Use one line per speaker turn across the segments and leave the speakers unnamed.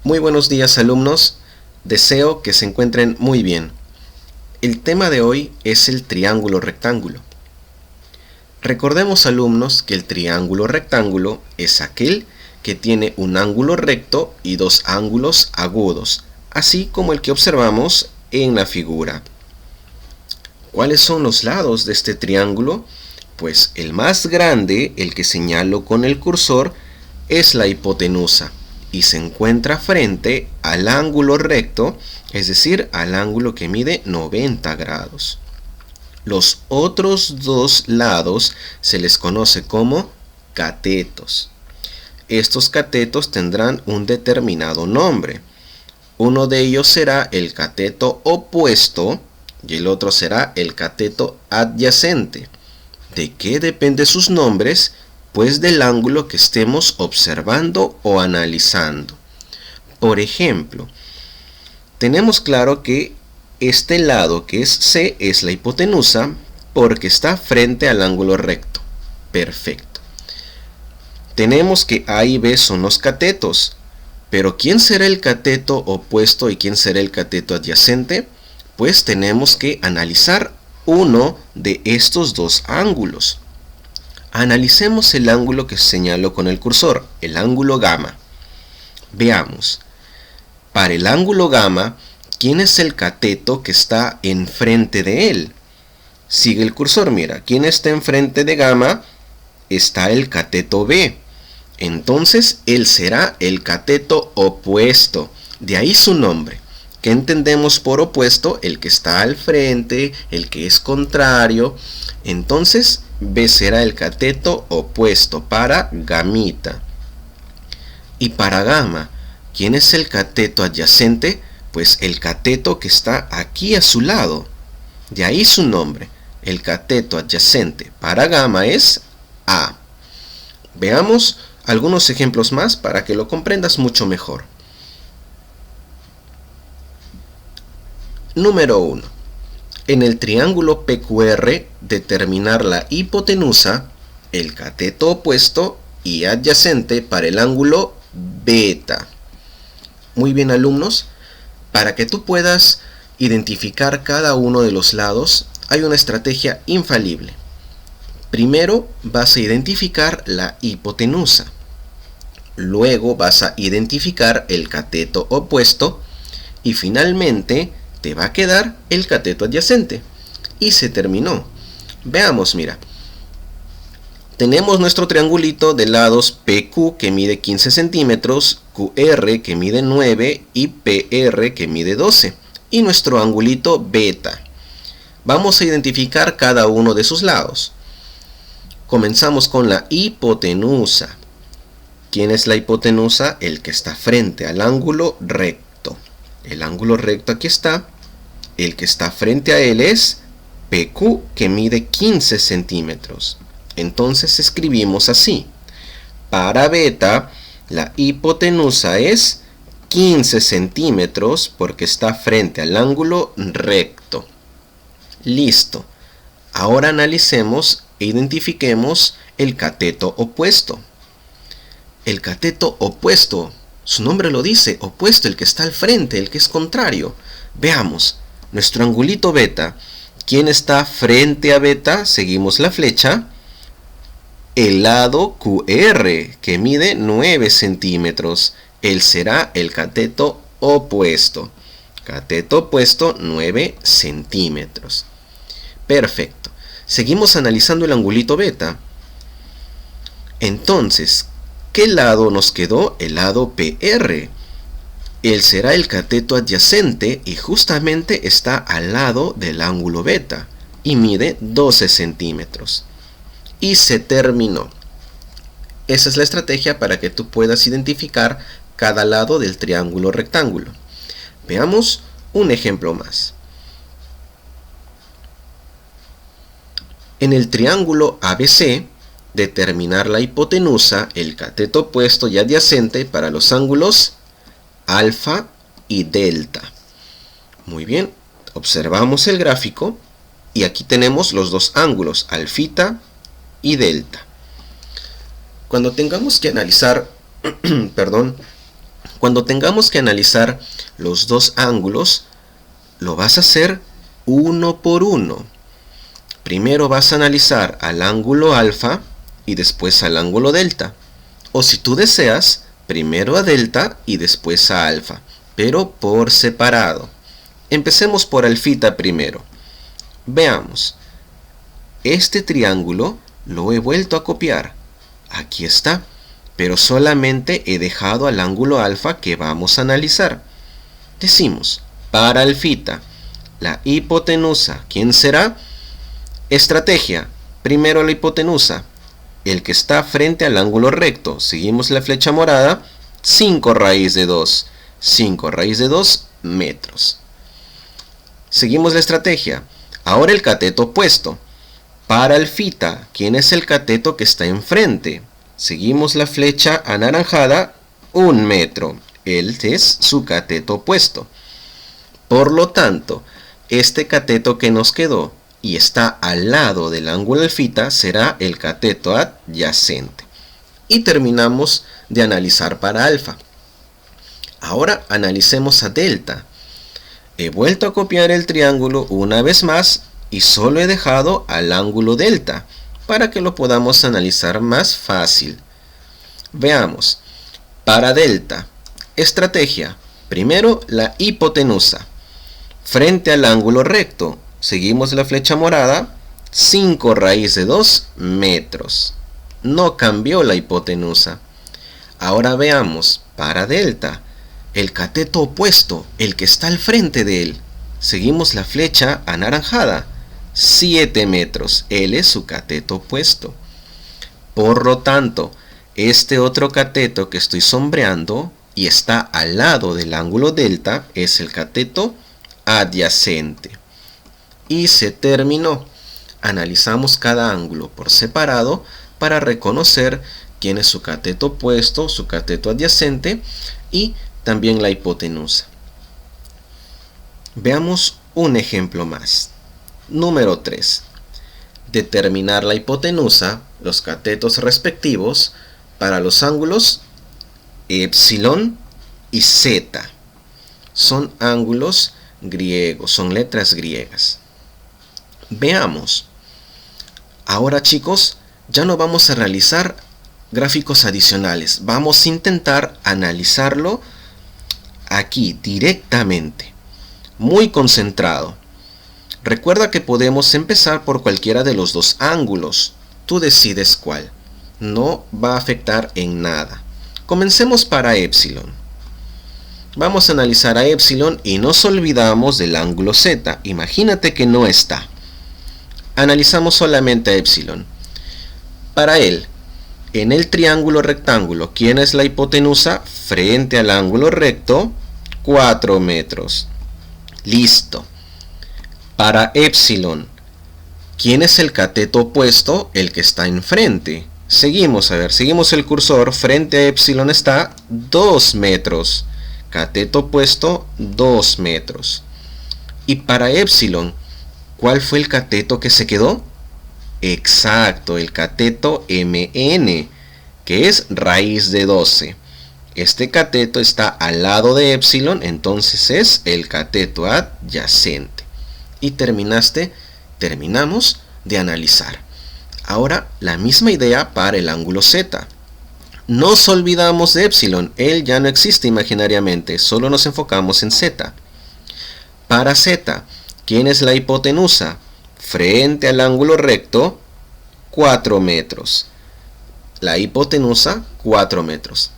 Muy buenos días, alumnos. Deseo que se encuentren muy bien. El tema de hoy es el triángulo rectángulo. Recordemos, alumnos, que el triángulo rectángulo es aquel que tiene un ángulo recto y dos ángulos agudos, así como el que observamos en la figura. ¿Cuáles son los lados de este triángulo? Pues el más grande, el que señalo con el cursor, es la hipotenusa y se encuentra frente al ángulo recto, es decir, al ángulo que mide 90 grados. Los otros dos lados se les conoce como catetos. Estos catetos tendrán un determinado nombre. Uno de ellos será el cateto opuesto y el otro será el cateto adyacente. ¿De qué dependen sus nombres? Pues del ángulo que estemos observando o analizando. Por ejemplo, tenemos claro que este lado que es C es la hipotenusa porque está frente al ángulo recto. Perfecto. Tenemos que A y B son los catetos, pero ¿quién será el cateto opuesto y quién será el cateto adyacente? Pues tenemos que analizar uno de estos dos ángulos. Analicemos el ángulo que señalo con el cursor, el ángulo gamma. Veamos. Para el ángulo gamma, ¿quién es el cateto que está enfrente de él? Sigue el cursor, mira. ¿Quién está enfrente de gamma? Está el cateto B. Entonces, él será el cateto opuesto. De ahí su nombre. ¿Qué entendemos por opuesto? El que está al frente, el que es contrario. Entonces, B será el cateto opuesto para gamita. Y para gamma, ¿quién es el cateto adyacente? Pues el cateto que está aquí a su lado. De ahí su nombre. El cateto adyacente para gamma es A. Veamos algunos ejemplos más para que lo comprendas mucho mejor. Número 1. En el triángulo PQR, determinar la hipotenusa, el cateto opuesto y adyacente para el ángulo beta. Muy bien, alumnos. Para que tú puedas identificar cada uno de los lados, hay una estrategia infalible. Primero vas a identificar la hipotenusa. Luego vas a identificar el cateto opuesto y finalmente te va a quedar el cateto adyacente. Y se terminó. Veamos, mira. Tenemos nuestro triangulito de lados PQ que mide 15 centímetros, QR que mide 9 y PR que mide 12. Y nuestro angulito beta. Vamos a identificar cada uno de sus lados. Comenzamos con la hipotenusa. ¿Quién es la hipotenusa? El que está frente al ángulo recto. El ángulo recto aquí está. El que está frente a él es PQ, que mide 15 centímetros. Entonces escribimos así. Para beta, la hipotenusa es 15 centímetros porque está frente al ángulo recto. Listo. Ahora analicemos e identifiquemos el cateto opuesto. El cateto opuesto, su nombre lo dice, opuesto, el que está al frente, el que es contrario. Veamos, nuestro angulito beta. ¿Quién está frente a beta? Seguimos la flecha. El lado QR, que mide 9 centímetros. Él será el cateto opuesto. Cateto opuesto, 9 centímetros. Perfecto. Seguimos analizando el angulito beta. Entonces, ¿qué lado nos quedó? El lado PR. Él será el cateto adyacente y justamente está al lado del ángulo beta y mide 12 centímetros. Y se terminó. Esa es la estrategia para que tú puedas identificar cada lado del triángulo rectángulo. Veamos un ejemplo más. En el triángulo ABC, determinar la hipotenusa, el cateto opuesto y adyacente para los ángulos alfa y delta. Muy bien, observamos el gráfico y aquí tenemos los dos ángulos, alfita y delta. Cuando tengamos que analizar Cuando tengamos que analizar los dos ángulos, lo vas a hacer uno por uno. Primero vas a analizar al ángulo alfa y después al ángulo delta. O si tú deseas, primero a delta y después a alfa, pero por separado. Empecemos por alfita primero. Veamos. Este triángulo lo he vuelto a copiar. Aquí está, pero solamente he dejado al ángulo alfa que vamos a analizar. Decimos, para alfita, la hipotenusa, ¿quién será? Estrategia, primero la hipotenusa, el que está frente al ángulo recto. Seguimos la flecha morada, 5 raíz de 2. 5 raíz de 2 metros. Seguimos la estrategia. Ahora el cateto opuesto. Para alfita, ¿quién es el cateto que está enfrente? Seguimos la flecha anaranjada, 1 metro. Él es su cateto opuesto. Por lo tanto, este cateto que nos quedó y está al lado del ángulo alfita será el cateto adyacente. Y terminamos de analizar para alfa. Ahora analicemos a delta. He vuelto a copiar el triángulo una vez más y solo he dejado al ángulo delta para que lo podamos analizar más fácil. Veamos. Para delta, estrategia. Primero la hipotenusa. Frente al ángulo recto, seguimos la flecha morada, 5 raíz de 2 metros. No cambió la hipotenusa. Ahora veamos, para delta, el cateto opuesto, el que está al frente de él. Seguimos la flecha anaranjada, 7 metros. Él es su cateto opuesto. Por lo tanto, este otro cateto que estoy sombreando y está al lado del ángulo delta es el cateto adyacente. Y se terminó. Analizamos cada ángulo por separado para reconocer quién es su cateto opuesto, su cateto adyacente y también la hipotenusa. Veamos un ejemplo más. Número 3. Determinar la hipotenusa, los catetos respectivos, para los ángulos epsilon y zeta. Son ángulos griegos, son letras griegas. Veamos. Ahora, chicos, ya no vamos a realizar gráficos adicionales. Vamos a intentar analizarlo aquí directamente. Muy concentrado. Recuerda que podemos empezar por cualquiera de los dos ángulos. Tú decides cuál. No va a afectar en nada. Comencemos para epsilon. Vamos a analizar a epsilon y nos olvidamos del ángulo z. Imagínate que no está. Analizamos solamente a epsilon. Para él, en el triángulo rectángulo, ¿quién es la hipotenusa? Frente al ángulo recto, 4 metros. Listo. Para epsilon, ¿quién es el cateto opuesto? El que está enfrente. Seguimos, seguimos el cursor. Frente a epsilon está 2 metros. Cateto opuesto, 2 metros. Y para epsilon, ¿cuál fue el cateto que se quedó? Exacto, el cateto MN, que es raíz de 12. Este cateto está al lado de epsilon, entonces es el cateto adyacente. Y terminamos de analizar. Ahora la misma idea para el ángulo z. Nos olvidamos de epsilon, él ya no existe imaginariamente, solo nos enfocamos en z. Para z, ¿quién es la hipotenusa? Frente al ángulo recto, 4 metros. La hipotenusa, 4 metros.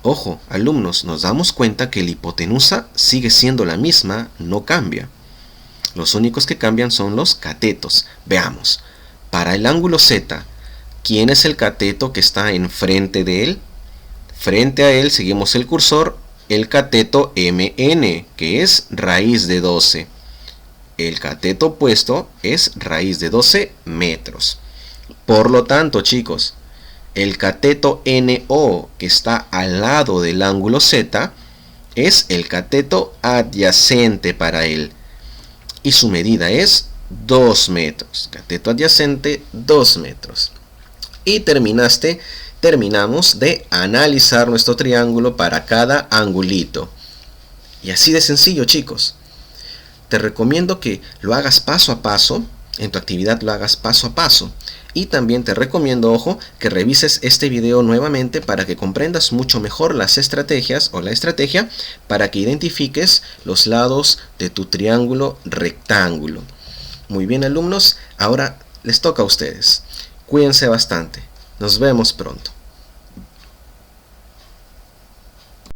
Ojo, alumnos, nos damos cuenta que la hipotenusa sigue siendo la misma, no cambia. Los únicos que cambian son los catetos. Veamos. Para el ángulo z, ¿quién es el cateto que está enfrente de él? Frente a él, seguimos el cursor, el cateto MN, que es raíz de 12. El cateto opuesto es raíz de 12 metros. Por lo tanto, chicos, el cateto NO, que está al lado del ángulo z, es el cateto adyacente para él. Y su medida es 2 metros. Cateto adyacente, 2 metros. Y terminaste terminamos de analizar nuestro triángulo para cada angulito. Y así de sencillo, chicos. Te recomiendo que lo hagas paso a paso, en tu actividad lo hagas paso a paso. Y también te recomiendo, ojo, que revises este video nuevamente para que comprendas mucho mejor las estrategias o la estrategia para que identifiques los lados de tu triángulo rectángulo. Muy bien, alumnos, ahora les toca a ustedes. Cuídense bastante. Nos vemos pronto.